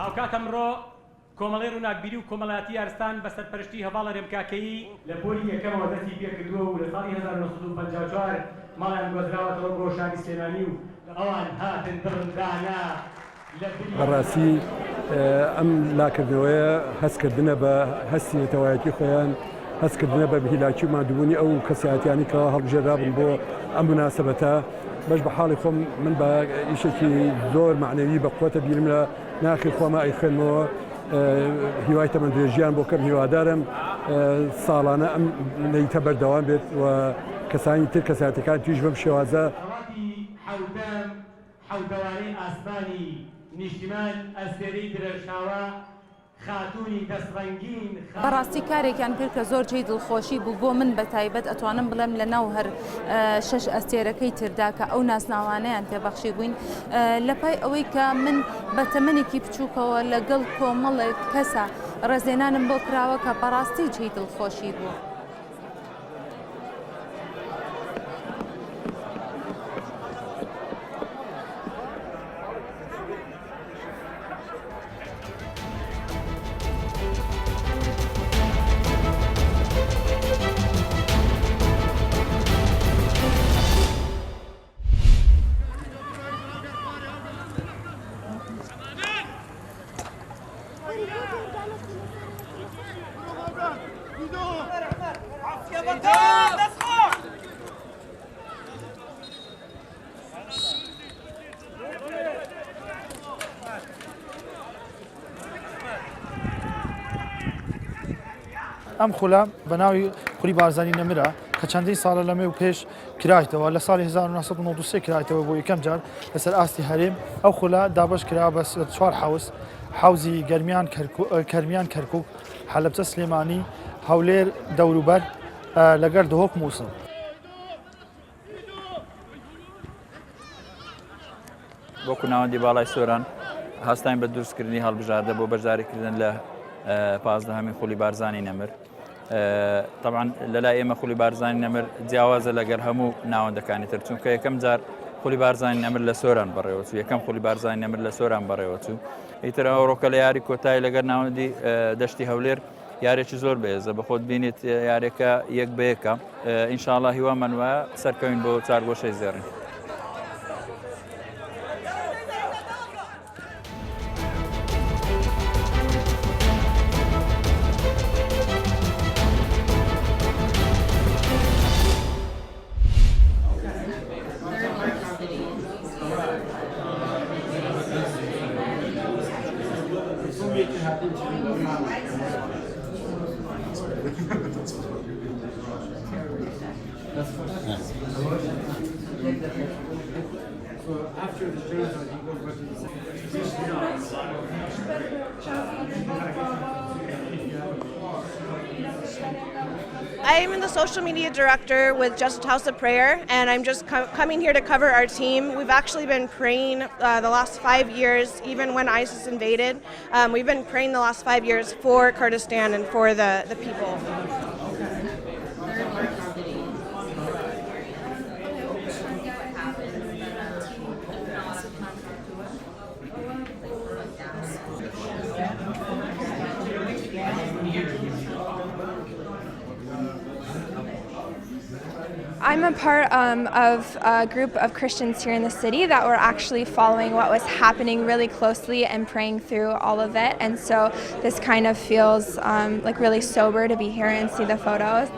هاوکاتەمڕۆ کۆمەڵی ڕووناکبیری و کۆمەڵایەتی یارستان بە سەرپەرشتی هەڤاڵە رێمکاکەیی لە پۆلی یەکەمەوە دەستی پێکردووە و لە ساڵی 1954 ماڵیان گۆزراوەتەوە بۆ شانی سلێمانی و ئەوان هاتن بڕندانە بەڕاستی ئەم لاکردنەوەیە هەستکردنە بە هەستی نەتەوایەتی خۆیان هەستکردنە بە هیلاکی و مادوبوونی ئەو کەسایەتیانی کەەوە هەڵبژێرابن بۆ ئەم مناسبەتە بەش بە حاڵی خۆم من بە ئیشێکی زۆر معنەوی بە قوتە بیرم لە ناخی خۆمە ئەیخێنمەوە هیوای تەمەندرێژیان بۆ کەم هیوادارم ساڵانە ئەم نەیتە بەردەوام بێت و کەسانی تر کەسایەتەکان تویش بەم شێوازە حەوتەوانی ئاسمانی نیشتیمان ئەستێرەی درێژخاوە خاتوونی دەستڕەنگین بەڕاستی کارێکیان کرد کە زۆر جێی دڵخۆشی بوو بۆ من بە تایبەت ئەتوانم بڵێم لە ناو هەر 6 ئەستێرەکەی تردا کە ئەو ناسناوانەیان پێبەخشی بووین لە پای ئەوەی کە من بە تەمەنێکی بچووکەوە لەگەڵ کۆمەڵێک کەسە ڕێزێنانم بۆ کراوە کە بەڕاستی جێی دڵخۆشی بوو. ئەم خولە بە ناوی خولی بارزانی نەمرە کە چەندەی ساڵە لەمێ و پێش کرایتەوە لە ساڵی 1993 کرایتەوە بۆ یەکەم جار لەسەر ئاستی هەرێم ئەو خولە دابش کرا بە 4 حوز حوزی کەرمیان کەرکووک حەلەبجە سلێمانی هەولێر دەوروبەر لەگەر دهۆک مووسڵ. وەکو ناوەندی باڵای سۆران هەستاین بە دروستکردنی هەڵبژاردە بۆ بەشداریکردن لە 15 خولی بارزانی نەمر. طبعا لەلای ئێمە خولی بارزانی نەمر جیاوازە لەگەر هەموو ناوەندەکانی تر چونکە یەکەم جار خولی بارزانی نەمر لە سۆران بەڕێوەچوو یەکەم خولی بارزانی نەمر لە سۆران بەڕێوەچوو ئیتر ئەوڕۆکە لە یاری کۆتایی لەگەر ناوەندی دەشتی هەولێر یارێکی زۆر بێزە بە خۆت بینیت یارێکە یەک بە یەکە ئینشاءڵڵا هیوامان وایە سەرکەوین بۆ چارگۆشەی زێڕین. I am the social media director with Just House of Prayer, and I'm just coming here to cover our team. We've actually been praying the last 5 years, even when ISIS invaded. We've been praying the last 5 years for Kurdistan and for the people. I'm a part of a group of Christians here in the city that were actually following what was happening really closely and praying through all of it. And so this kind of feels like really sober to be here and see the photos.